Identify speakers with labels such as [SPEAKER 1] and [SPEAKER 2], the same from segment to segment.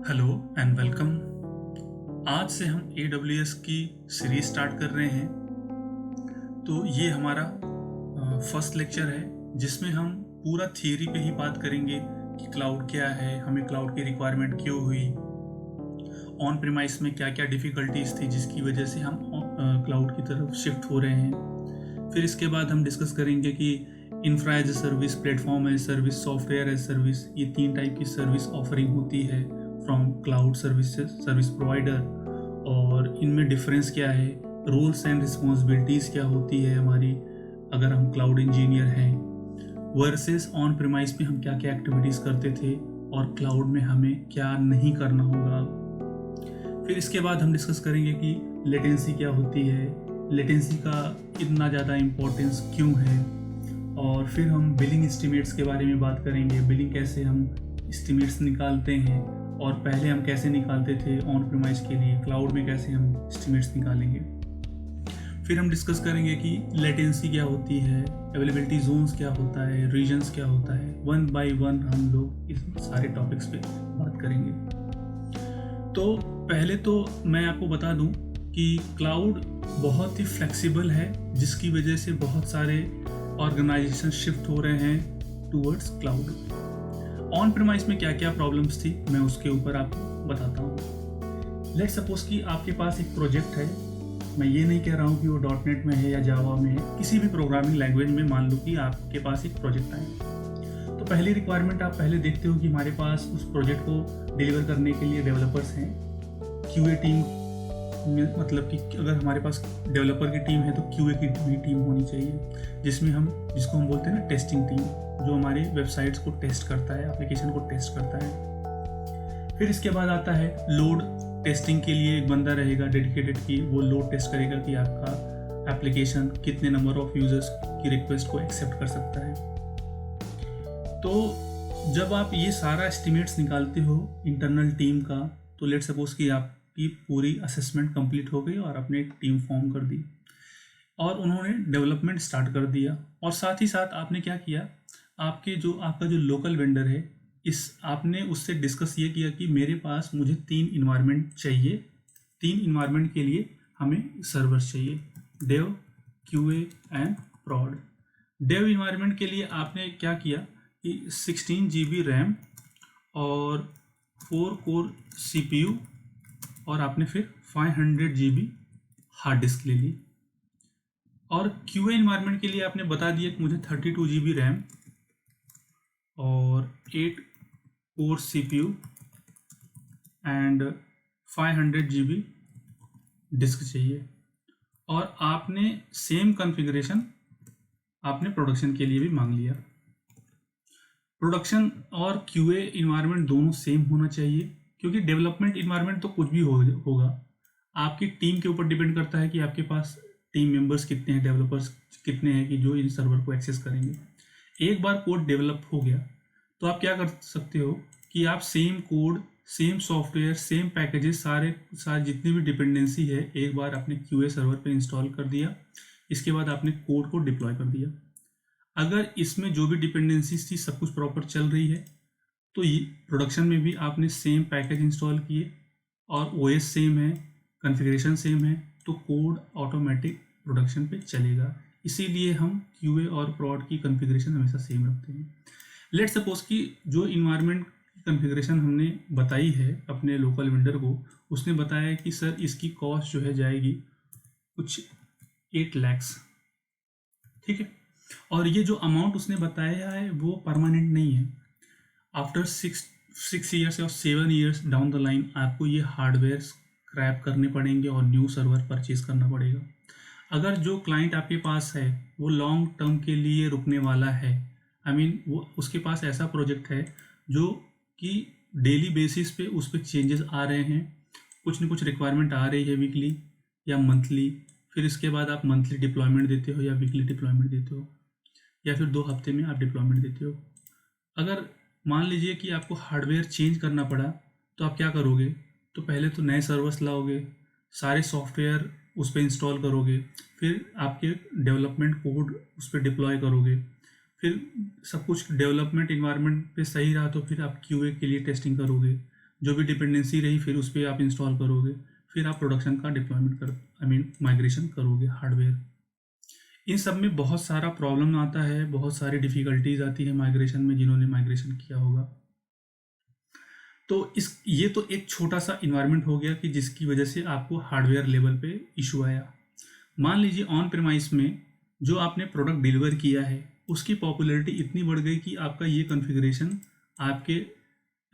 [SPEAKER 1] Hello and welcome. आज से हम AWS की सीरीज स्टार्ट कर रहे हैं। तो ये हमारा फर्स्ट लेक्चर है जिसमें हम पूरा थियरी पे ही बात करेंगे कि क्लाउड क्या है, हमें क्लाउड की रिक्वायरमेंट क्यों हुई, ऑन प्रीमाइस में क्या क्या डिफ़िकल्टीज थी जिसकी वजह से हम क्लाउड की तरफ शिफ्ट हो रहे हैं। फिर इसके बाद हम डिस्कस करेंगे कि infra as a service, platform as service, software as service, ये 3 टाइप की सर्विस ऑफरिंग होती है फ्रॉम क्लाउड सर्विस प्रोवाइडर, और इनमें डिफरेंस क्या है, रोल्स एंड रिस्पॉन्सिबिलिटीज़ क्या होती है हमारी अगर हम क्लाउड इंजीनियर हैं, वर्सेस ऑन प्रीमाइस में हम क्या क्या एक्टिविटीज़ करते थे और क्लाउड में हमें क्या नहीं करना होगा। फिर इसके बाद हम डिस्कस करेंगे कि लेटेंसी क्या होती है, लेटेंसी का इतना ज़्यादा इम्पोर्टेंस क्यों है, और फिर हम बिलिंग एस्टिमेट्स के बारे में बात करेंगे, बिलिंग कैसे हम एस्टिमेट्स निकालते हैं और पहले हम कैसे निकालते थे ऑन प्रीमाइस के लिए, क्लाउड में कैसे हम एस्टिमेट्स निकालेंगे। फिर हम डिस्कस करेंगे कि लेटेंसी क्या होती है, अवेलेबिलिटी जोन्स क्या होता है, रीजन्स क्या होता है। वन बाय वन हम लोग इस सारे टॉपिक्स पे बात करेंगे। तो पहले तो मैं आपको बता दूं कि क्लाउड बहुत ही फ्लेक्सिबल है, जिसकी वजह से बहुत सारे ऑर्गेनाइजेशन शिफ्ट हो रहे हैं टूवर्ड्स क्लाउड। ऑन प्रीमाइस में क्या क्या प्रॉब्लम्स थी मैं उसके ऊपर आपको बताता हूँ। लेट्स सपोज कि आपके पास एक प्रोजेक्ट है, मैं ये नहीं कह रहा हूँ कि वो .NET में है या जावा में है, किसी भी प्रोग्रामिंग लैंग्वेज में मान लो कि आपके पास एक प्रोजेक्ट आए। तो पहली रिक्वायरमेंट आप पहले देखते हो कि हमारे पास उस प्रोजेक्ट को डिलीवर करने के लिए डेवलपर्स हैं। QA टीम में, मतलब कि अगर हमारे पास डेवलपर की टीम है तो QA की भी टीम होनी चाहिए, जिसको हम बोलते हैं ना टेस्टिंग टीम, जो हमारी वेबसाइट्स को टेस्ट करता है, एप्लीकेशन को टेस्ट करता है। फिर इसके बाद आता है लोड टेस्टिंग के लिए एक बंदा रहेगा डेडिकेटेड, कि वो लोड टेस्ट करेगा कि आपका एप्लीकेशन कितने नंबर ऑफ यूजर्स की रिक्वेस्ट को एक्सेप्ट कर सकता है। तो जब आप ये सारा एस्टिमेट्स निकालते हो इंटरनल टीम का, तो लेट सपोज कि आपकी पूरी असेसमेंट कंप्लीट हो गई और आपने एक टीम फॉर्म कर दी और उन्होंने डेवलपमेंट स्टार्ट कर दिया, और साथ ही साथ आपने क्या किया, आपका जो लोकल वेंडर है, आपने उससे डिस्कस ये किया कि मेरे पास मुझे 3 इन्वायरमेंट चाहिए, 3 इन्वायरमेंट के लिए हमें सर्वर्स चाहिए, dev, QA and prod. Dev environment के लिए आपने क्या किया कि 16 GB रैम और 4 कोर CPU, और आपने फिर 500 GB हार्ड डिस्क ले ली। और QA इन्वायरमेंट के लिए आपने बता दिया कि मुझे 32 GB रैम और 8 core CPU and 500 GB disk चाहिए। और आपने सेम कॉन्फ़िगरेशन आपने प्रोडक्शन के लिए भी मांग लिया। प्रोडक्शन और QA इन्वायरमेंट दोनों सेम होना चाहिए, क्योंकि डेवलपमेंट इन्वायरमेंट तो कुछ भी होगा, आपकी टीम के ऊपर डिपेंड करता है कि आपके पास टीम मेंबर्स कितने हैं, डेवलपर्स कितने हैं कि जो इन सर्वर को एक्सेस करेंगे। एक बार कोड डेवलप हो गया तो आप क्या कर सकते हो कि आप same code, same software, same packages, सारे जितनी भी डिपेंडेंसी है, एक बार आपने QA सर्वर पे इंस्टॉल कर दिया। इसके बाद आपने कोड को डिप्लॉय कर दिया। अगर इसमें जो भी डिपेंडेंसीज थी सब कुछ प्रॉपर चल रही है, तो ये प्रोडक्शन में भी आपने सेम पैकेज इंस्टॉल किए और OS सेम है, कॉन्फ़िगरेशन सेम है, तो कोड ऑटोमेटिक प्रोडक्शन पे चलेगा। इसीलिए हम QA और प्रॉड की कॉन्फ़िगरेशन हमेशा सेम रखते हैं। लेट्स सपोज कि जो इन्वायरमेंट की कॉन्फ़िगरेशन हमने बताई है अपने लोकल वेंडर को, उसने बताया कि सर इसकी कॉस्ट जो है जाएगी कुछ 8 लाख, ठीक है। और ये जो अमाउंट उसने बताया है वो परमानेंट नहीं है। आफ्टर 6 ईयर्स और 7 ईयर्स डाउन द लाइन आपको ये हार्डवेयर स्क्रैप करने पड़ेंगे और न्यू सर्वर परचेज करना पड़ेगा। अगर जो क्लाइंट आपके पास है वो लॉन्ग टर्म के लिए रुकने वाला है, वो उसके पास ऐसा प्रोजेक्ट है जो कि डेली बेसिस पे उस पर चेंजेस आ रहे हैं, कुछ न कुछ रिक्वायरमेंट आ रही है वीकली या मंथली, फिर इसके बाद आप मंथली डिप्लॉयमेंट देते हो या वीकली डिप्लॉयमेंट देते हो, या फिर 2 हफ्ते में आप डिप्लॉयमेंट देते हो। अगर मान लीजिए कि आपको हार्डवेयर चेंज करना पड़ा, तो आप क्या करोगे, तो पहले तो नए सर्वर्स लाओगे, सारे सॉफ्टवेयर उस पर इंस्टॉल करोगे, फिर आपके डेवलपमेंट कोड उस पर डिप्लॉय करोगे, फिर सब कुछ डेवलपमेंट इन्वायरमेंट पे सही रहा तो फिर आप QA के लिए टेस्टिंग करोगे, जो भी डिपेंडेंसी रही फिर उस पर आप इंस्टॉल करोगे, फिर आप प्रोडक्शन का डिप्लॉयमेंट माइग्रेशन करोगे हार्डवेयर। इन सब में बहुत सारा प्रॉब्लम आता है, बहुत सारी डिफ़िकल्टीज आती है माइग्रेशन में, जिन्होंने माइग्रेशन किया होगा। तो ये तो एक छोटा सा इन्वायरमेंट हो गया कि जिसकी वजह से आपको हार्डवेयर लेवल पे इशू आया। मान लीजिए ऑन प्रेमाइस में जो आपने प्रोडक्ट डिलीवर किया है उसकी पॉपुलैरिटी इतनी बढ़ गई कि आपका ये कॉन्फ़िगरेशन आपके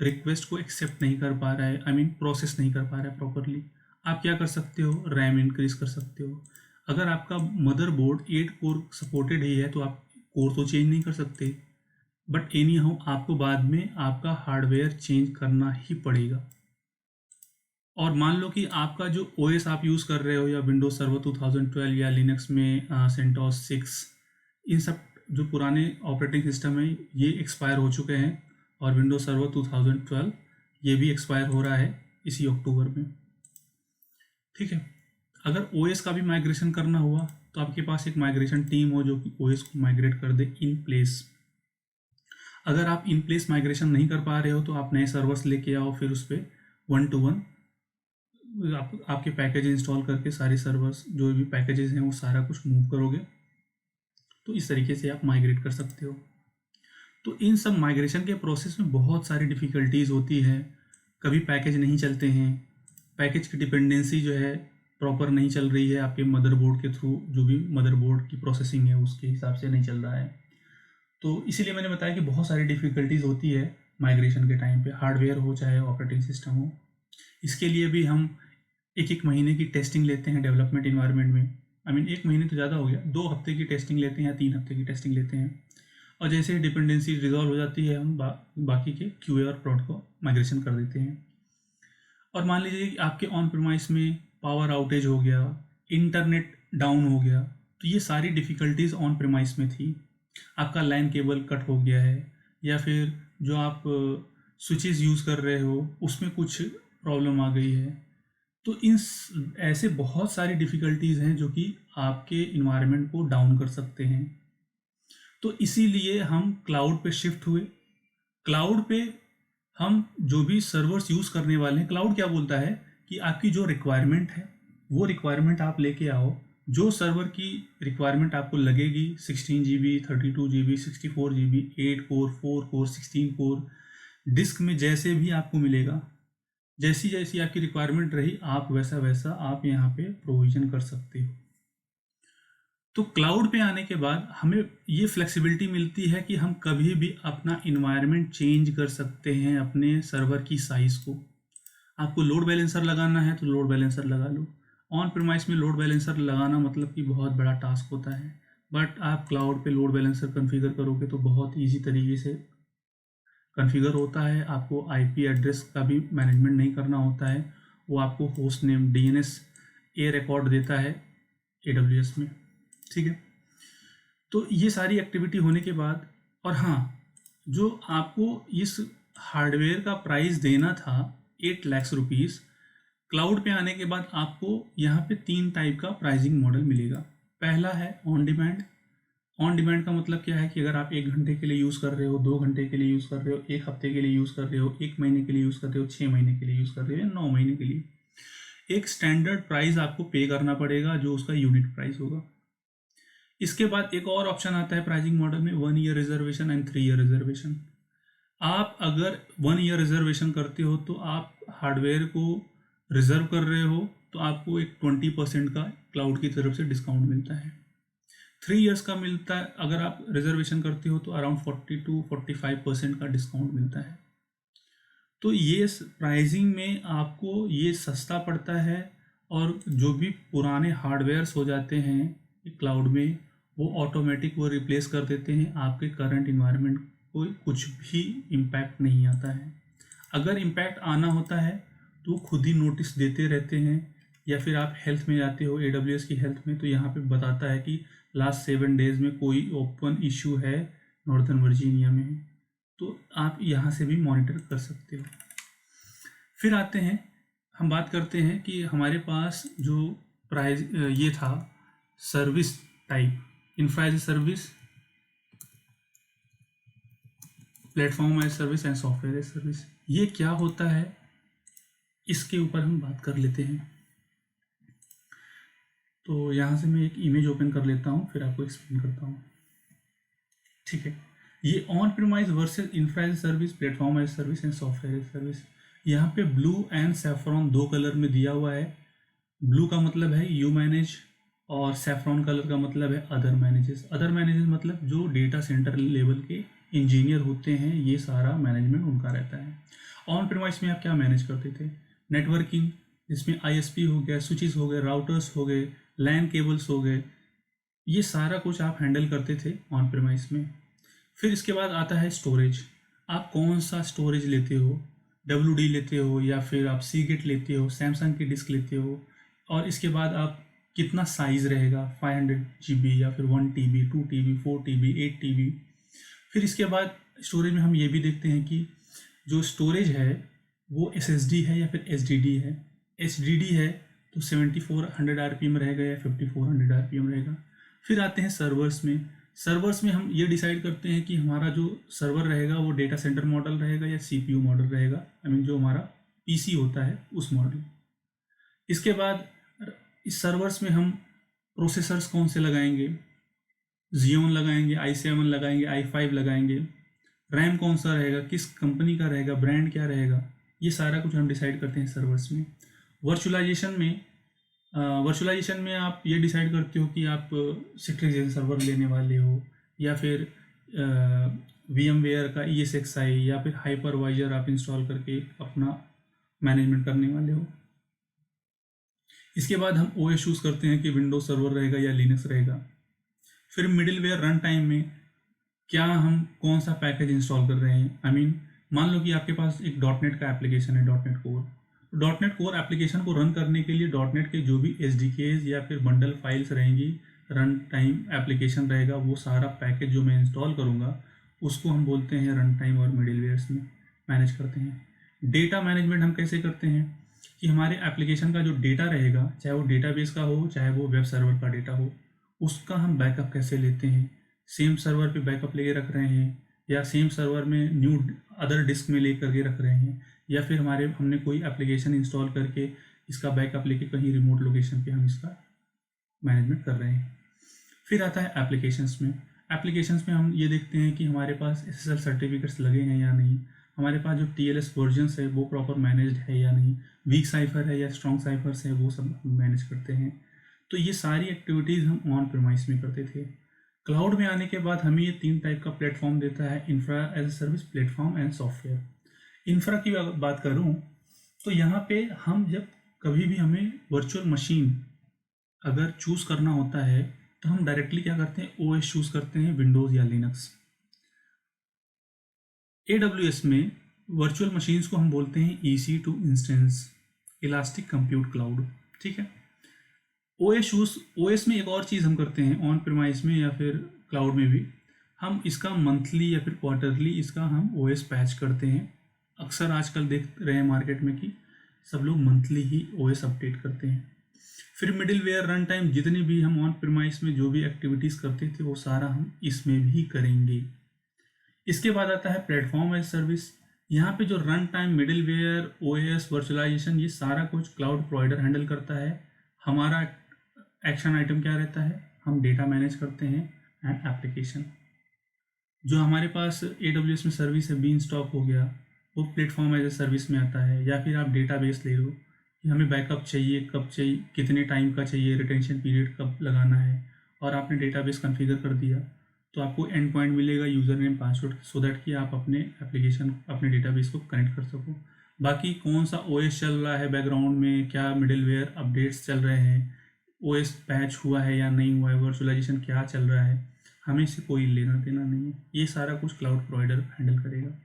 [SPEAKER 1] रिक्वेस्ट को एक्सेप्ट नहीं कर पा रहा है, प्रोसेस नहीं कर पा रहा है प्रॉपरली। आप क्या कर सकते हो, रैम इंक्रीज कर सकते हो। अगर आपका मदरबोर्ड 8 कोर सपोर्टेड ही है तो आप कोर तो चेंज नहीं कर सकते, बट एनी हाउ आपको बाद में आपका हार्डवेयर चेंज करना ही पड़ेगा। और मान लो कि आपका जो ओएस आप यूज़ कर रहे हो या विंडोज सर्वर 2012 या लिनक्स में सेंटोस 6, इन सब जो पुराने ऑपरेटिंग सिस्टम है ये एक्सपायर हो चुके हैं, और विंडोज सर्वर 2012 ये भी एक्सपायर हो रहा है इसी अक्टूबर में। ठीक है, अगर ओएस का भी माइग्रेशन करना हुआ तो आपके पास एक माइग्रेशन टीम हो जो कि ओएस को माइग्रेट कर दे इन प्लेस। अगर आप इन प्लेस माइग्रेशन नहीं कर पा रहे हो तो आप नए सर्वर्स लेके आओ, फिर उस पर 1 to 1 आपके पैकेज इंस्टॉल करके सारे सर्वर्स जो भी पैकेजेस हैं वो सारा कुछ मूव करोगे, तो इस तरीके से आप माइग्रेट कर सकते हो। तो इन सब माइग्रेशन के प्रोसेस में बहुत सारी डिफ़िकल्टीज़ होती है। कभी पैकेज नहीं चलते हैं, पैकेज की डिपेंडेंसी जो है प्रॉपर नहीं चल रही है आपके मदरबोर्ड के थ्रू, जो भी मदरबोर्ड की प्रोसेसिंग है उसके हिसाब से नहीं चल रहा है। तो इसीलिए मैंने बताया कि बहुत सारी डिफ़िकल्टीज़ होती है माइग्रेशन के टाइम पे, हार्डवेयर हो चाहे ऑपरेटिंग सिस्टम हो। इसके लिए भी हम एक महीने की टेस्टिंग लेते हैं डेवलपमेंट इन्वायरमेंट में। 1 महीने तो ज़्यादा हो गया, 2 हफ्ते की टेस्टिंग लेते हैं या 3 हफ्ते की टेस्टिंग लेते हैं, और जैसे ही डिपेंडेंसी रिजॉल्व हो जाती है हम बाकी के QA और प्रोड को माइग्रेशन कर देते हैं। और मान लीजिए कि आपके ऑन प्रेमाइस में पावर आउटेज हो गया, इंटरनेट डाउन हो गया, तो ये सारी डिफ़िकल्टीज़ ऑन प्रेमाइस में थी। आपका लैन केबल कट हो गया है, या फिर जो आप स्विचेस यूज़ कर रहे हो उसमें कुछ प्रॉब्लम आ गई है। तो ऐसे बहुत सारी डिफ़िकल्टीज़ हैं जो कि आपके इन्वायरमेंट को डाउन कर सकते हैं। तो इसीलिए हम क्लाउड पे शिफ्ट हुए। क्लाउड पे हम जो भी सर्वर्स यूज़ करने वाले हैं, क्लाउड क्या बोलता है कि आपकी जो रिक्वायरमेंट है वो रिक्वायरमेंट आप लेके आओ। जो सर्वर की रिक्वायरमेंट आपको लगेगी 16 GB, 32 GB, 64 GB, 8 core, 4 core, 16 core, disk में जैसे भी आपको मिलेगा, जैसी जैसी आपकी रिक्वायरमेंट रही आप वैसा वैसा आप यहाँ पे प्रोविज़न कर सकते हो। तो क्लाउड पे आने के बाद हमें ये फ्लेक्सिबिलिटी मिलती है कि हम कभी भी अपना इन्वायरमेंट चेंज कर सकते हैं अपने सर्वर की साइज़ को। आपको लोड बैलेंसर लगाना है तो लोड बैलेंसर लगा लो। ऑन प्रेमाइस में लोड बैलेंसर लगाना मतलब कि बहुत बड़ा टास्क होता है, बट आप क्लाउड पे लोड बैलेंसर कॉन्फ़िगर करोगे तो बहुत ईजी तरीके से कॉन्फ़िगर होता है। आपको IP एड्रेस का भी मैनेजमेंट नहीं करना होता है, वो आपको होस्ट नेम DNS रिकॉर्ड देता है AWS में। ठीक है, तो ये सारी एक्टिविटी होने के बाद, और हाँ, जो आपको इस हार्डवेयर का प्राइस देना था 8 लाख रुपीज़, क्लाउड पे आने के बाद आपको यहाँ पे 3 टाइप का प्राइसिंग मॉडल मिलेगा। पहला है ऑन डिमांड। ऑन डिमांड का मतलब क्या है कि अगर आप 1 घंटे के लिए यूज़ कर रहे हो, 2 घंटे के लिए यूज़ कर रहे हो, 1 हफ्ते के लिए यूज़ कर रहे हो, 1 महीने के लिए यूज़ कर रहे हो, 6 महीने के लिए यूज़ कर रहे हो, या 9 महीने के लिए, एक स्टैंडर्ड प्राइस आपको पे करना पड़ेगा जो उसका यूनिट प्राइस होगा। इसके बाद एक और ऑप्शन आता है प्राइसिंग मॉडल में, 1 year reservation and 3 year reservation. आप अगर 1 ईयर रिजर्वेशन करते हो तो आप हार्डवेयर को रिजर्व कर रहे हो तो आपको एक 20% का क्लाउड की तरफ से डिस्काउंट मिलता है। 3 ईयर्स का मिलता है, अगर आप रिजर्वेशन करते हो तो अराउंड 40 to 45% का डिस्काउंट मिलता है। तो ये प्राइसिंग में आपको ये सस्ता पड़ता है, और जो भी पुराने हार्डवेयर्स हो जाते हैं क्लाउड में वो ऑटोमेटिक वो रिप्लेस कर देते हैं। आपके करंट इन्वायरमेंट को कुछ भी इम्पैक्ट नहीं आता है। अगर इम्पैक्ट आना होता है तो खुद ही नोटिस देते रहते हैं, या फिर आप हेल्थ में जाते हो AWS की हेल्थ में, तो यहाँ पे बताता है कि लास्ट 7 डेज़ में कोई ओपन इशू है नॉर्थर्न वर्जीनिया में, तो आप यहाँ से भी मॉनिटर कर सकते हो। फिर आते हैं, हम बात करते हैं कि हमारे पास जो प्राइस ये था service type, infra as a service, platform as service and software as service. ये क्या होता है इसके ऊपर हम बात कर लेते हैं। तो यहाँ से मैं एक इमेज ओपन कर लेता हूँ, फिर आपको एक्सप्लेन करता हूँ। ठीक है, ये on premise versus infra as service, platform as service and software as service. यहाँ पे ब्लू एंड सैफरॉन दो कलर में दिया हुआ है। ब्लू का मतलब है यू मैनेज और सैफरॉन कलर का मतलब है अदर मैनेजेस। अदर मैनेजेस मतलब जो डेटा सेंटर लेवल के इंजीनियर होते हैं, ये सारा मैनेजमेंट उनका रहता है। ऑन प्रीमाइस में आप क्या मैनेज करते थे? नेटवर्किंग, जिसमें आईएसपी हो गया, स्विचेस हो गए, राउटर्स हो गए, लैन केबल्स हो गए, ये सारा कुछ आप हैंडल करते थे ऑन प्रीमाइस में। फिर इसके बाद आता है स्टोरेज। आप कौन सा स्टोरेज लेते हो? WD लेते हो या फिर आप सीगेट लेते हो, सैमसंग की डिस्क लेते हो, और इसके बाद आप कितना साइज़ रहेगा, 500 GB या फिर 1 TB, 2 TB, 4 TB, 8 TB। फिर इसके बाद स्टोरेज में हम ये भी देखते हैं कि जो स्टोरेज है वो SSD है या फिर HDD है। HDD है तो 7400 RPM रहेगा या 5400 RPM रहेगा। फिर आते हैं सर्वर्स में। सर्वर्स में हम ये डिसाइड करते हैं कि हमारा जो सर्वर रहेगा वो डेटा सेंटर मॉडल रहेगा या CPU मॉडल रहेगा, जो हमारा PC होता है उस मॉडल। इसके बाद इस सर्वर्स में हम प्रोसेसर्स कौन से लगाएंगे? Xeon लगाएंगे, i7 लगाएंगे, i5 लगाएंगे। रैम कौन सा रहेगा, किस कंपनी का रहेगा, ब्रांड क्या रहेगा, ये सारा कुछ हम डिसाइड करते हैं सर्वर्स में। वर्चुअलाइजेशन में आप ये डिसाइड करते हो कि आप सिट्रिक्स जैसे सर्वर लेने वाले हो या फिर VMware का ESXi या फिर हाइपरवाइजर आप इंस्टॉल करके अपना मैनेजमेंट करने वाले हो। इसके बाद हम OS चूज़ करते हैं कि विंडोज सर्वर रहेगा या लिनक्स रहेगा। फिर मिडिलवेयर रन टाइम में क्या हम कौन सा पैकेज इंस्टॉल कर रहे हैं। मान लो कि आपके पास एक .NET का एप्लीकेशन है, .NEट कोर। .NEट कोर एप्लीकेशन को रन करने के लिए .NEट के जो भी SDKs या फिर बंडल फाइल्स रहेंगी, रन टाइम एप्लीकेशन रहेगा, वो सारा पैकेज जो मैं इंस्टॉल करूँगा उसको हम बोलते हैं रन टाइम और मिडिलवेयर्स में मैनेज करते हैं। डेटा मैनेजमेंट हम कैसे करते हैं कि हमारे एप्लीकेशन का जो डेटा रहेगा, चाहे वो डेटाबेस का हो चाहे वो वेब सर्वर का डेटा हो, उसका हम बैकअप कैसे लेते हैं। सेम सर्वर पे बैकअप लेके रख रहे हैं या सेम सर्वर में न्यू अदर डिस्क में ले करके रख रहे हैं, या फिर हमने कोई एप्लीकेशन इंस्टॉल करके इसका बैकअप लेके कहीं रिमोट लोकेशन पे हम इसका मैनेजमेंट कर रहे हैं। फिर आता है एप्लीकेशंस में। एप्लीकेशंस में हम ये देखते हैं कि हमारे पास SSL सर्टिफिकेट्स लगे हैं या नहीं, हमारे पास जो TLS वर्जन्स है वो प्रॉपर मैनेज्ड है या नहीं, वीक साइफर है या स्ट्रॉन्ग साइफर्स है, वो सब हम मैनेज करते हैं। तो ये सारी एक्टिविटीज़ हम ऑन प्रीमाइस में करते थे। क्लाउड में आने के बाद हमें ये 3 टाइप का प्लेटफॉर्म देता है, infra as a service, platform and software. Infra की बात करूँ तो यहाँ पे हम जब कभी भी हमें वर्चुअल मशीन अगर चूज़ करना होता है तो हम डायरेक्टली क्या करते हैं, OS चूज़ करते हैं, विंडोज़ या लिनक्स। AWS में वर्चुअल मशीन्स को हम बोलते हैं EC2 instance, elastic compute cloud. ठीक है, OS में एक और चीज़ हम करते हैं ऑन प्रीमाइस में या फिर क्लाउड में भी, हम इसका मंथली या फिर क्वार्टरली इसका हम OS पैच करते हैं। अक्सर आजकल देख रहे हैं मार्केट में कि सब लोग मंथली ही OS अपडेट करते हैं। फिर मिडिलवेयर रन टाइम, जितने भी हम ऑन प्रीमाइस में जो भी एक्टिविटीज़ करते थे वो सारा हम इसमें भी करेंगे। इसके बाद आता है प्लेटफॉर्म एज सर्विस। यहाँ पे जो runtime, middleware, OS, virtualisation, ये सारा कुछ क्लाउड प्रोवाइडर हैंडल करता है। हमारा एक्शन आइटम क्या रहता है, हम डेटा मैनेज करते हैं एंड एप्लीकेशन। जो हमारे पास AWS में सर्विस है, बीनस्टॉक हो गया, वो प्लेटफॉर्म एज ए सर्विस में आता है। या फिर आप डेटाबेस ले लो कि हमें बैकअप चाहिए, कब चाहिए, कितने टाइम का चाहिए, रिटेंशन पीरियड कब लगाना है, और आपने डेटाबेस कॉन्फ़िगर कर दिया तो आपको एंड पॉइंट मिलेगा, user name, password, so that कि आप अपने एप्लीकेशन, अपने डेटाबेस को कनेक्ट कर सको। बाकी कौन सा OS चल रहा है बैकग्राउंड में, क्या मिडिलवेयर अपडेट्स चल रहे हैं, OS पैच हुआ है या नहीं हुआ है, वर्चुअलाइजेशन क्या चल रहा है, हमें इससे कोई लेना देना नहीं है। ये सारा कुछ क्लाउड प्रोवाइडर हैंडल करेगा।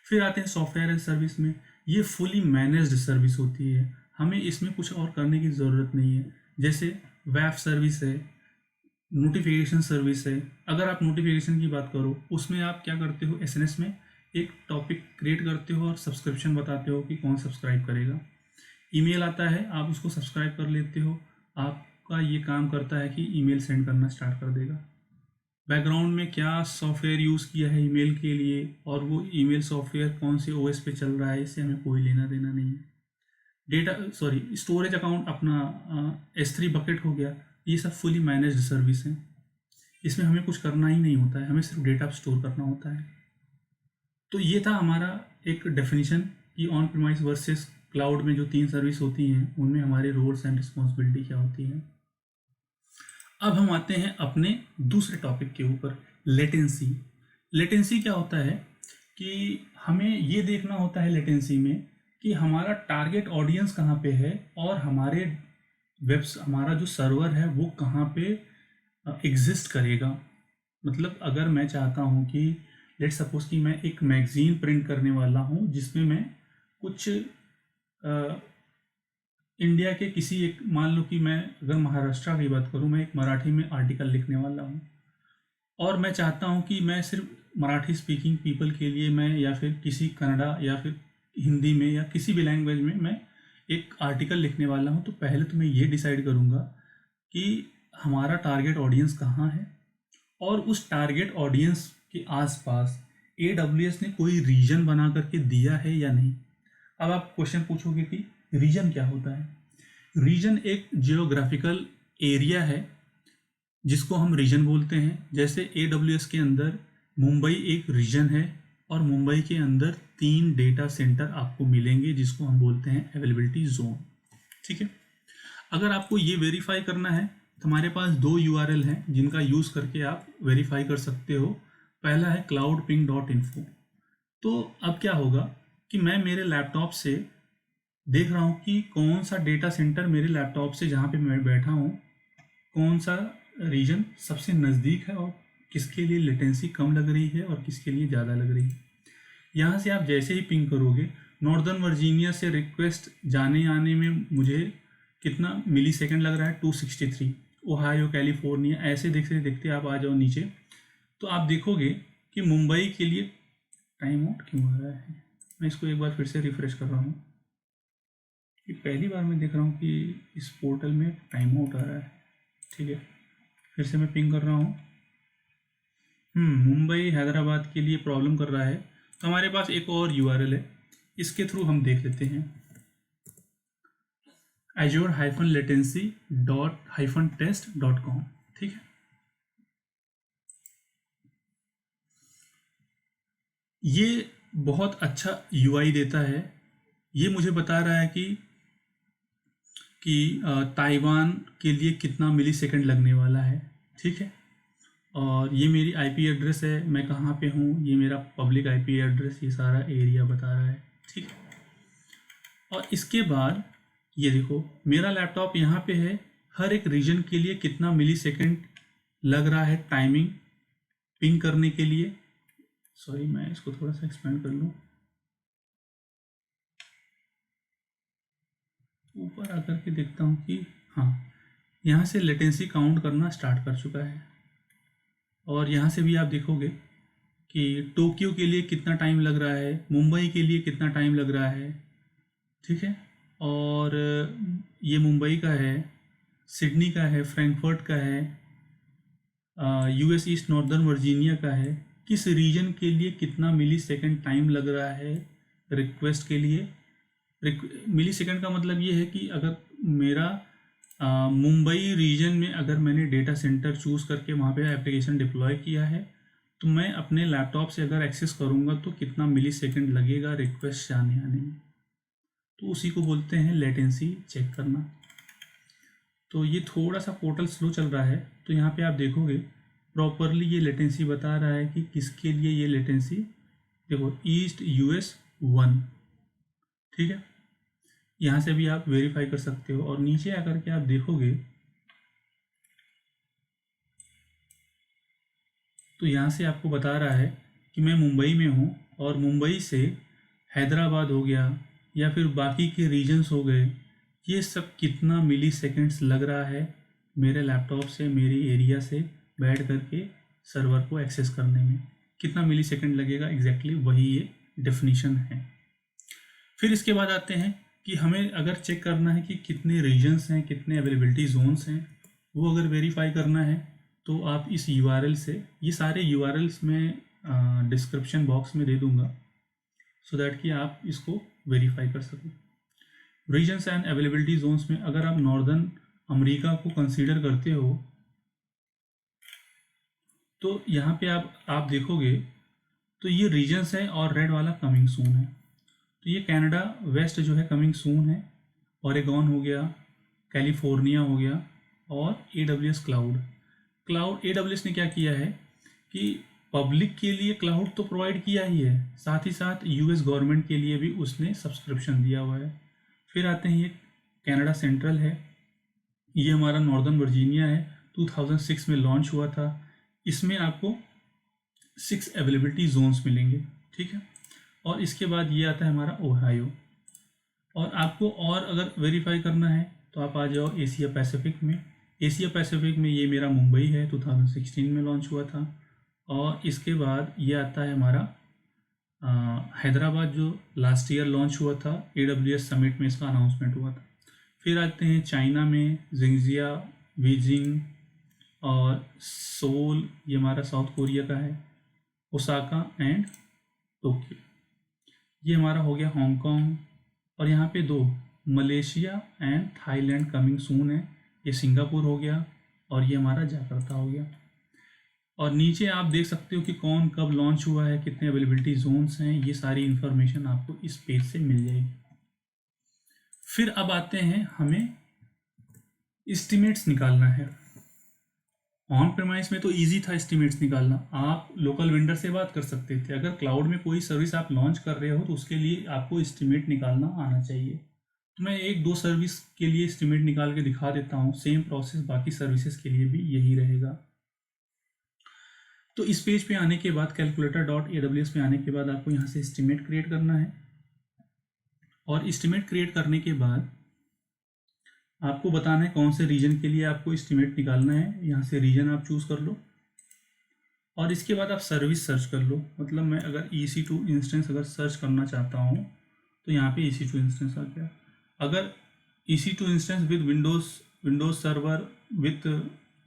[SPEAKER 1] फिर आते हैं सॉफ्टवेयर एज सर्विस में। ये फुली मैनेज्ड सर्विस होती है, हमें इसमें कुछ और करने की ज़रूरत नहीं है। जैसे वेब सर्विस है, नोटिफिकेशन सर्विस है। अगर आप नोटिफिकेशन की बात करो, उसमें आप क्या करते हो, SNS में एक टॉपिक क्रिएट करते हो और सब्सक्रिप्शन बताते हो कि कौन सब्सक्राइब करेगा। ईमेल आता है, आप उसको सब्सक्राइब कर लेते हो, आपका ये काम करता है कि ईमेल सेंड करना स्टार्ट कर देगा। बैकग्राउंड में क्या सॉफ्टवेयर यूज़ किया है ईमेल के लिए और वो ईमेल सॉफ्टवेयर कौन से OS पे चल रहा है, इससे हमें कोई लेना देना नहीं है। स्टोरेज अकाउंट अपना S3 बकेट हो गया, ये सब फुली मैनेज्ड सर्विस हैं। इसमें हमें कुछ करना ही नहीं होता है, हमें सिर्फ डेटा स्टोर करना होता है। तो ये था हमारा एक डेफिनेशन कि ऑन प्रीमाइस वर्सेस क्लाउड में जो 3 सर्विस होती हैं उनमें हमारे रोल्स एंड रिस्पॉन्सिबिलिटी क्या होती हैं। अब हम आते हैं अपने दूसरे टॉपिक के ऊपर, लेटेंसी। लेटेंसी क्या होता है कि हमें ये देखना होता है लेटेंसी में कि हमारा टारगेट ऑडियंस कहाँ पे है और हमारा जो सर्वर है वो कहाँ पे एग्जिस्ट करेगा। मतलब अगर मैं चाहता हूँ कि लेट सपोज कि मैं एक मैगज़ीन प्रिंट करने वाला हूँ जिसमें मैं कुछ इंडिया के किसी एक, मान लो कि मैं अगर महाराष्ट्र की बात करूँ, मैं एक मराठी में आर्टिकल लिखने वाला हूँ और मैं चाहता हूँ कि मैं सिर्फ मराठी स्पीकिंग पीपल के लिए मैं, या फिर किसी कन्नड़ा या फिर हिंदी में या किसी भी लैंग्वेज में मैं एक आर्टिकल लिखने वाला हूँ, तो पहले तो मैं ये डिसाइड करूँगा कि हमारा टारगेट ऑडियंस कहाँ है और उस टारगेट ऑडियंस के आसपास AWS ने कोई रीजन बना करके दिया है या नहीं। अब आप क्वेश्चन पूछोगे कि रीजन क्या होता है। रीजन एक जियोग्राफिकल एरिया है जिसको हम रीजन बोलते हैं। जैसे AWS के अंदर मुंबई एक रीजन है और मुंबई के अंदर 3 डेटा सेंटर आपको मिलेंगे जिसको हम बोलते हैं अवेलेबिलिटी जोन। ठीक है, अगर आपको ये वेरीफाई करना है तो हमारे पास 2 URL हैं जिनका यूज़ करके आप वेरीफाई कर सकते हो। पहला है cloudping.info। तो अब क्या होगा कि मैं मेरे लैपटॉप से देख रहा हूँ कि कौन सा डेटा सेंटर मेरे लैपटॉप से जहाँ पे मैं बैठा हूँ, कौन सा रीजन सबसे नज़दीक है और किसके लिए लेटेंसी कम लग रही है और किसके लिए ज़्यादा लग रही है। यहाँ से आप जैसे ही पिंग करोगे, नॉर्दर्न वर्जीनिया से रिक्वेस्ट जाने आने में मुझे कितना मिली सेकेंड लग रहा है, 263। ओहायो, कैलिफोर्निया, ऐसे देखते देखते आप आ जाओ नीचे तो आप देखोगे कि मुंबई के लिए टाइम आउट क्यों आ रहा है। मैं इसको एक बार फिर से रिफ्रेश कर रहा हूँ कि पहली बार मैं देख रहा हूँ कि इस पोर्टल में टाइम आउट आ रहा है। ठीक है, फिर से मैं पिंग कर रहा हूँ। मुंबई हैदराबाद के लिए प्रॉब्लम कर रहा है। तो हमारे पास एक और URL है, इसके थ्रू हम देख लेते हैं azure-latency.-test.com। ठीक है, ये बहुत अच्छा UI देता है। ये मुझे बता रहा है कि ताइवान के लिए कितना मिली सेकेंड लगने वाला है। ठीक है, और ये मेरी IP एड्रेस है, मैं कहाँ पे हूँ, ये मेरा पब्लिक IP एड्रेस, ये सारा एरिया बता रहा है। ठीक है, और इसके बाद ये देखो मेरा लैपटॉप यहाँ पे है, हर एक रीजन के लिए कितना मिली सेकेंड लग रहा है टाइमिंग पिंग करने के लिए। सॉरी, मैं इसको थोड़ा सा एक्सपेंड कर लूँ, ऊपर आकर के देखता हूँ कि हाँ, यहाँ से लेटेंसी काउंट करना स्टार्ट कर चुका है। और यहाँ से भी आप देखोगे कि टोक्यो के लिए कितना टाइम लग रहा है, मुंबई के लिए कितना टाइम लग रहा है। ठीक है, और ये मुंबई का है, सिडनी का है, फ्रैंकफर्ट का है, US ईस्ट नॉर्दर्न वर्जीनिया का है, किस रीजन के लिए कितना मिली सेकेंड टाइम लग रहा है रिक्वेस्ट के लिए। मिली सेकेंड का मतलब ये है कि अगर मेरा मुंबई रीजन में अगर मैंने डेटा सेंटर चूज़ करके वहाँ पे एप्लीकेशन डिप्लॉय किया है तो मैं अपने लैपटॉप से अगर एक्सेस करूँगा तो कितना मिली सेकेंड लगेगा रिक्वेस्ट जाने आने में। तो उसी को बोलते हैं लेटेंसी चेक करना। तो ये थोड़ा सा पोर्टल स्लो चल रहा है, तो यहाँ पे आप देखोगे प्रॉपरली ये लेटेंसी बता रहा है कि किसके लिए ये लेटेंसी। देखो ईस्ट US 1। ठीक है, यहाँ से भी आप वेरीफाई कर सकते हो और नीचे आकर के आप देखोगे तो यहाँ से आपको बता रहा है कि मैं मुंबई में हूँ और मुंबई से हैदराबाद हो गया या फिर बाकी के रीजन्स हो गए, ये सब कितना मिली सेकेंड्स लग रहा है मेरे लैपटॉप से, मेरी एरिया से बैठ करके सर्वर को एक्सेस करने में कितना मिली सेकेंड लगेगा, एग्जैक्टली वही ये डेफिनीशन है। फिर इसके बाद आते हैं कि हमें अगर चेक करना है कि कितने रीजन्स हैं, कितने अवेलेबिलिटी जोन्स हैं, वो अगर वेरीफाई करना है तो आप इस URL से, ये सारे URLs मैं डिस्क्रिप्शन बॉक्स में दे दूँगा सो दैट कि आप इसको वेरीफाई कर सकें। रीजन्स एंड अवेलेबिलिटी जोन्स में अगर आप नॉर्दर्न अमेरिका को कंसीडर करते हो तो यहाँ पे आप देखोगे तो ये रीजन्स है और रेड वाला कमिंग सून है। तो ये कनाडा वेस्ट जो है कमिंग सून है, ओरेगॉन हो गया, कैलिफोर्निया हो गया, और AWS क्लाउड AWS ने क्या किया है कि पब्लिक के लिए क्लाउड तो प्रोवाइड किया ही है, साथ ही साथ US गवर्नमेंट के लिए भी उसने सब्सक्रिप्शन दिया हुआ है। फिर आते हैं ये कनाडा सेंट्रल है, ये हमारा नॉर्दर्न वर्जीनिया है, 2006 में लॉन्च हुआ था। इसमें आपको 6 अवेलेबिलिटी जोन्स मिलेंगे, ठीक है। और इसके बाद ये आता है हमारा ओहायो। और आपको और अगर वेरीफाई करना है तो आप आ जाओ एशिया पैसिफिक में। एशिया पैसिफिक में ये मेरा मुंबई है, 2016 में लॉन्च हुआ था। और इसके बाद ये आता है हमारा हैदराबाद, जो लास्ट ईयर लॉन्च हुआ था, AWS समिट में इसका अनाउंसमेंट हुआ था। फिर आते हैं चाइना में जिंगजिया, बीजिंग और सोल, ये हमारा साउथ कोरिया का है, ओसाका एंड टोक्यो, ये हमारा हो गया हांगकांग। और यहाँ पे 2 Malaysia and Thailand coming soon है, ये सिंगापुर हो गया और ये हमारा जाकार्ता हो गया। और नीचे आप देख सकते हो कि कौन कब लॉन्च हुआ है, कितने अवेलेबिलिटी जोन्स हैं, ये सारी इन्फॉर्मेशन आपको इस पेज से मिल जाएगी। फिर अब आते हैं, हमें एस्टिमेट्स निकालना है। ऑन प्रेमाइस में तो इजी था एस्टिमेट्स निकालना, आप लोकल वेंडर से बात कर सकते थे। अगर क्लाउड में कोई सर्विस आप लॉन्च कर रहे हो तो उसके लिए आपको एस्टिमेट निकालना आना चाहिए। तो मैं 1-2 सर्विस के लिए एस्टिमेट निकाल के दिखा देता हूँ। सेम प्रोसेस बाकी सर्विसेज के लिए भी यही रहेगा। तो इस पेज पे आने के बाद calculator.aws पे आने के बाद आपको यहाँ से एस्टिमेट क्रिएट करना है। और एस्टिमेट क्रिएट करने के बाद आपको बताना है कौन से रीजन के लिए आपको एस्टिमेट निकालना है। यहाँ से रीजन आप चूज़ कर लो और इसके बाद आप सर्विस सर्च कर लो। मतलब मैं अगर EC2 इंस्टेंस अगर सर्च करना चाहता हूँ तो यहाँ पे EC2 इंस्टेंस आ गया। अगर EC2 instance with Windows server with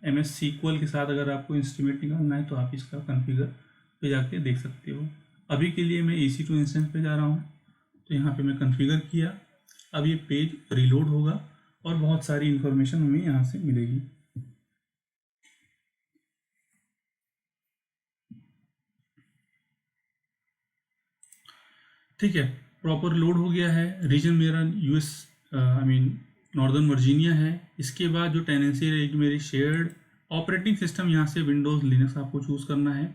[SPEAKER 1] MS SQL के साथ अगर आपको एस्टिमेट निकालना है तो आप इसका कॉन्फ़िगर पे जाके देख सकते हो। अभी के लिए मैं EC2 इंस्टेंस पे जा रहा हूँ, तो यहाँ पे मैं कॉन्फ़िगर किया। अब ये पेज रीलोड होगा और बहुत सारी इन्फॉर्मेशन हमें यहाँ से मिलेगी। ठीक है, प्रॉपर लोड हो गया है। रीजन मेरा US नॉर्दर्न वर्जीनिया है। इसके बाद जो टेनेंसी रहेगी मेरी शेयर्ड। ऑपरेटिंग सिस्टम यहाँ से विंडोज़ लिनक्स आपको चूज़ करना है।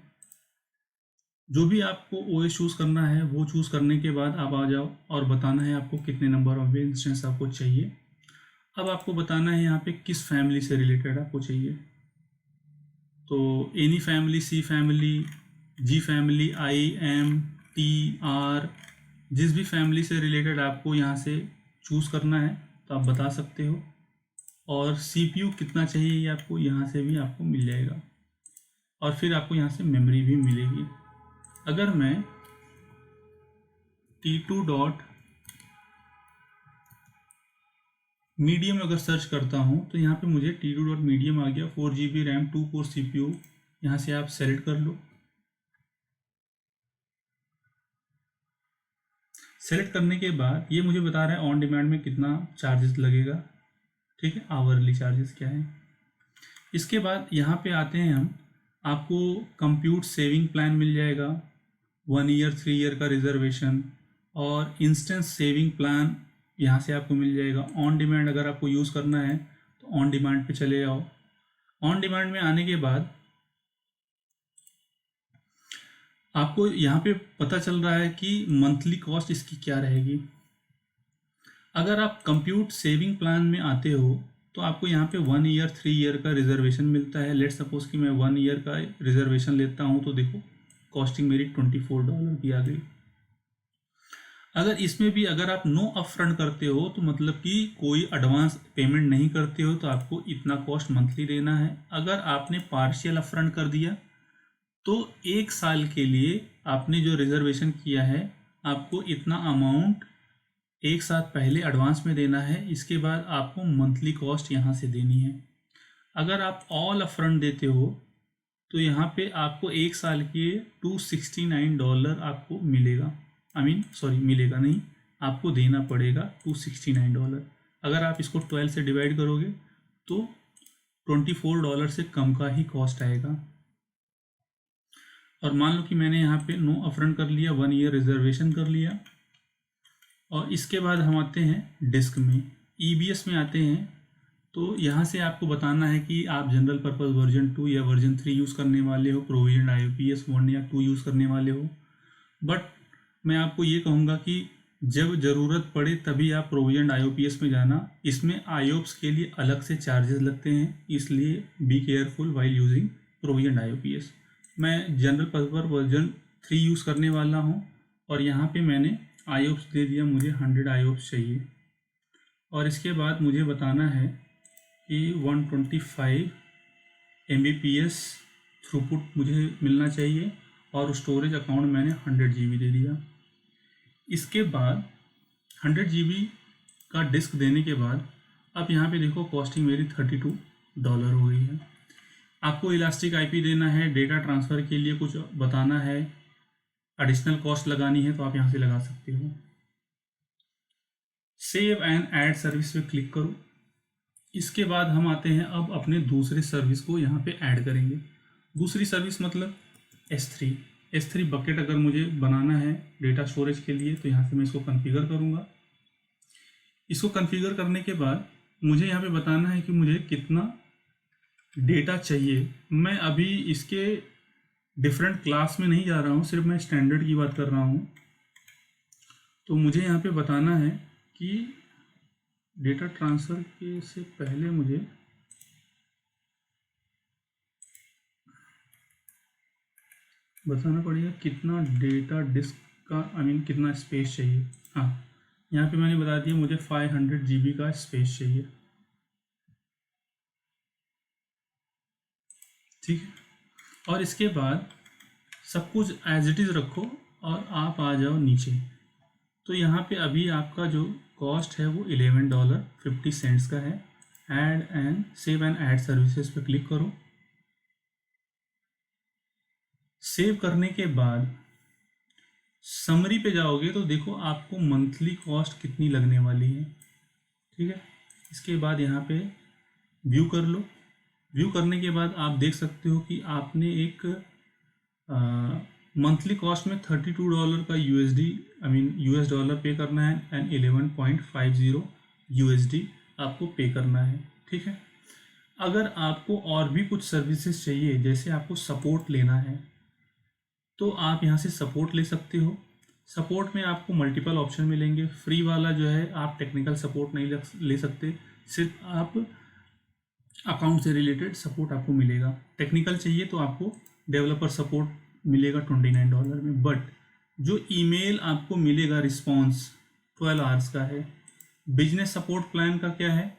[SPEAKER 1] जो भी आपको OS चूज़ करना है वो चूज़ करने के बाद आप आ जाओ और बताना है आपको कितने नंबर ऑफ इंस्टेंस आपको चाहिए। अब आपको बताना है यहाँ पे किस फैमिली से रिलेटेड आपको चाहिए। तो any family, C family, G family, I, M, T, R, जिस भी फैमिली से रिलेटेड आपको यहाँ से चूज़ करना है तो आप बता सकते हो। और CPU कितना चाहिए ये आपको यहाँ से भी आपको मिल जाएगा। और फिर आपको यहाँ से मेमोरी भी मिलेगी। अगर मैं T2 डॉट मीडियम अगर सर्च करता हूँ तो यहाँ पे मुझे T2 डॉट मीडियम आ गया। 4GB रैम, 2 कोर CPU, यहाँ से आप सेलेक्ट कर लो। सेलेक्ट करने के बाद ये मुझे बता रहा है ऑन डिमांड में कितना चार्जेस लगेगा, ठीक है, आवरली चार्जेस क्या है। इसके बाद यहाँ पे आते हैं हम, आपको कंप्यूट सेविंग प्लान मिल जाएगा, 1 ईयर 3 ईयर का रिजर्वेशन, और इंस्टेंस सेविंग प्लान यहाँ से आपको मिल जाएगा। ऑन डिमांड अगर आपको यूज़ करना है तो ऑन डिमांड पे चले जाओ। ऑन डिमांड में आने के बाद आपको यहाँ पे पता चल रहा है कि मंथली कॉस्ट इसकी क्या रहेगी। अगर आप कंप्यूट सेविंग प्लान में आते हो तो आपको यहाँ पे 1 ईयर 3 ईयर का रिजर्वेशन मिलता है। लेट्स सपोज कि मैं 1 ईयर का रिजर्वेशन लेता हूँ तो देखो कॉस्टिंग मेरी $24 की आ गई। अगर इसमें भी अगर आप नो अपफ्रंट करते हो तो मतलब कि कोई एडवांस पेमेंट नहीं करते हो तो आपको इतना कॉस्ट मंथली देना है। अगर आपने पार्शियल अपफ्रंट कर दिया तो 1 साल के लिए आपने जो रिजर्वेशन किया है आपको इतना अमाउंट 1 साल पहले एडवांस में देना है। इसके बाद आपको मंथली कॉस्ट यहाँ से देनी है। अगर आप ऑल अपफ्रंट देते हो तो यहाँ पे आपको 1 साल के $269 आपको मिलेगा। मिलेगा नहीं, आपको देना पड़ेगा $269। अगर आप इसको 12 से डिवाइड करोगे तो $24 से कम का ही कॉस्ट आएगा। और मान लो कि मैंने यहाँ पे नो अपफ्रंट कर लिया, 1 ईयर रिजर्वेशन कर लिया, और इसके बाद हम आते हैं डिस्क में, EBS में आते हैं। तो यहाँ से आपको बताना है कि आप जनरल पर्पस वर्जन 2 या वर्जन 3 यूज़ करने वाले हो, प्रोविजन IOPS 1 या 2 यूज़ करने वाले हो। बट मैं आपको ये कहूँगा कि जब ज़रूरत पड़े तभी आप प्रोविजन IOPS में जाना। इसमें IOPS के लिए अलग से चार्जेस लगते हैं, इसलिए be careful while using provision IOPS। मैं जनरल पर्पस वर्जन 3 यूज़ करने वाला हूँ और यहाँ पे मैंने IOPS दे दिया, मुझे 100 IOPS चाहिए। और इसके बाद मुझे बताना है कि 125 Mbps थ्रूपुट मुझे मिलना चाहिए, और स्टोरेज अकाउंट मैंने 100 GB दे दिया। इसके बाद 100 GB का डिस्क देने के बाद अब यहाँ पे देखो कॉस्टिंग मेरी $32 हो गई है। आपको इलास्टिक IP देना है, डेटा ट्रांसफ़र के लिए कुछ बताना है, एडिशनल कॉस्ट लगानी है तो आप यहाँ से लगा सकते हो। सेव एंड ऐड सर्विस पे क्लिक करो। इसके बाद हम आते हैं अब अपने दूसरे सर्विस को यहाँ पे ऐड करेंगे। दूसरी सर्विस मतलब S3 बकेट अगर मुझे बनाना है डेटा स्टोरेज के लिए तो यहाँ से मैं इसको कॉन्फ़िगर करूँगा। इसको कॉन्फ़िगर करने के बाद मुझे यहाँ पे बताना है कि मुझे कितना डेटा चाहिए। मैं अभी इसके डिफरेंट क्लास में नहीं जा रहा हूँ, सिर्फ मैं स्टैंडर्ड की बात कर रहा हूँ। तो मुझे यहाँ पे बताना है कि डेटा ट्रांसफ़र के से पहले मुझे बताना पड़ेगा कितना डेटा डिस्क का कितना स्पेस चाहिए। हाँ, यहाँ पे मैंने बता दिया मुझे 500 GB का स्पेस चाहिए। ठीक है, और इसके बाद सब कुछ एज इट इज़ रखो और आप आ जाओ नीचे। तो यहाँ पे अभी आपका जो कॉस्ट है वो $11.50 का है। Add and save and add services पे क्लिक करो। सेव करने के बाद समरी पे जाओगे तो देखो आपको मंथली कॉस्ट कितनी लगने वाली है। ठीक है, इसके बाद यहाँ पे व्यू कर लो। व्यू करने के बाद आप देख सकते हो कि आपने एक मंथली कॉस्ट में $32 का US डॉलर पे करना है एंड 11.50 USD आपको पे करना है। ठीक है, अगर आपको और भी कुछ सर्विसेज चाहिए, जैसे आपको सपोर्ट लेना है, तो आप यहाँ से सपोर्ट ले सकते हो। सपोर्ट में आपको मल्टीपल ऑप्शन मिलेंगे। फ्री वाला जो है आप टेक्निकल सपोर्ट नहीं ले सकते, सिर्फ आप अकाउंट से रिलेटेड सपोर्ट आपको मिलेगा। टेक्निकल चाहिए तो आपको डेवलपर सपोर्ट मिलेगा $29 में। बट जो ईमेल आपको मिलेगा रिस्पॉन्स 12 आवर्स का है। बिजनेस सपोर्ट प्लान का क्या है,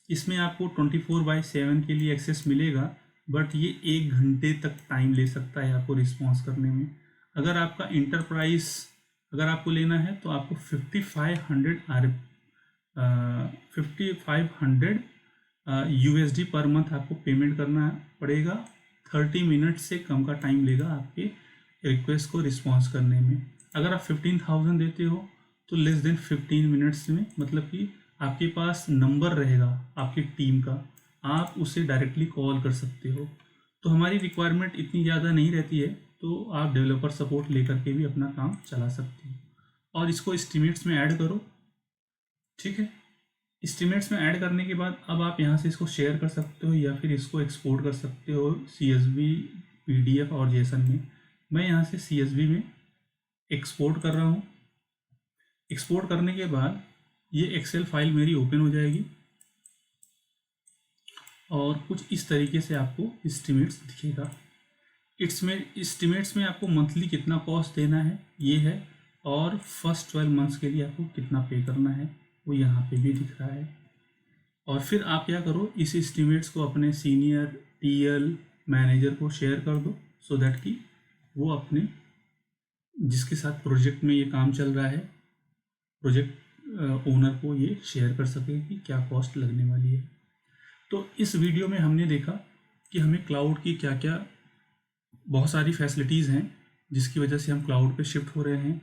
[SPEAKER 1] इसमें आपको 24/7 के लिए एक्सेस मिलेगा, बट ये 1 घंटे तक टाइम ले सकता है आपको रिस्पॉन्स करने में। अगर आपका इंटरप्राइज अगर आपको लेना है तो आपको 5500 USD पर मंथ आपको पेमेंट करना पड़ेगा। 30 मिनट से कम का टाइम लेगा आपके रिक्वेस्ट को रिस्पॉन्स करने में। अगर आप 15,000 देते हो तो लेस देन 15 मिनट्स में, मतलब कि आपके पास नंबर रहेगा आपकी टीम का, आप उसे डायरेक्टली कॉल कर सकते हो। तो हमारी रिक्वायरमेंट इतनी ज़्यादा नहीं रहती है, तो आप डेवलपर सपोर्ट लेकर के भी अपना काम चला सकते हो। और इसको एस्टिमेट्स में ऐड करो। ठीक है, एस्टिमेट्स में ऐड करने के बाद अब आप यहाँ से इसको शेयर कर सकते हो या फिर इसको एक्सपोर्ट कर सकते हो CSV, PDF और JSON में। मैं यहाँ से CSV में एक्सपोर्ट कर रहा हूँ। एक्सपोर्ट करने के बाद ये एक्सेल फाइल मेरी ओपन हो जाएगी और कुछ इस तरीके से आपको एस्टिमेट्स दिखेगा। एस्टिमेट्स में आपको मंथली कितना कॉस्ट देना है ये है, और फर्स्ट 12 मंथ्स के लिए आपको कितना पे करना है वो यहाँ पे भी दिख रहा है। और फिर आप क्या करो, इस एस्टिमेट्स को अपने सीनियर TL मैनेजर को शेयर कर दो, सो दैट कि वो अपने जिसके साथ प्रोजेक्ट में ये काम चल रहा है प्रोजेक्ट ओनर को ये शेयर कर सके कि क्या कॉस्ट लगने वाली है। तो इस वीडियो में हमने देखा कि हमें क्लाउड की क्या क्या बहुत सारी फैसिलिटीज़ हैं जिसकी वजह से हम क्लाउड पे शिफ्ट हो रहे हैं।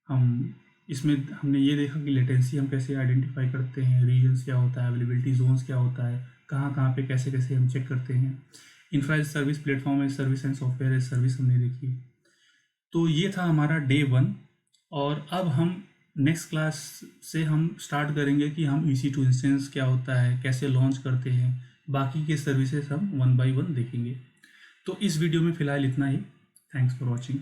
[SPEAKER 1] हम इसमें हमने ये देखा कि लेटेंसी हम कैसे आइडेंटिफाई करते हैं, रीजन्स क्या होता है, अवेलेबिलिटी जोन्स क्या होता है, कहाँ कहाँ पे कैसे कैसे हम चेक करते हैं। Infra as service, platform as service and software as service हमने देखी। तो ये था हमारा डे 1। और अब हम नेक्स्ट क्लास से हम स्टार्ट करेंगे कि हम EC2 इंस्टेंस क्या होता है, कैसे लॉन्च करते हैं, बाकी के सर्विसेज हम 1 by 1 देखेंगे। तो इस वीडियो में फ़िलहाल इतना ही। Thanks for watching.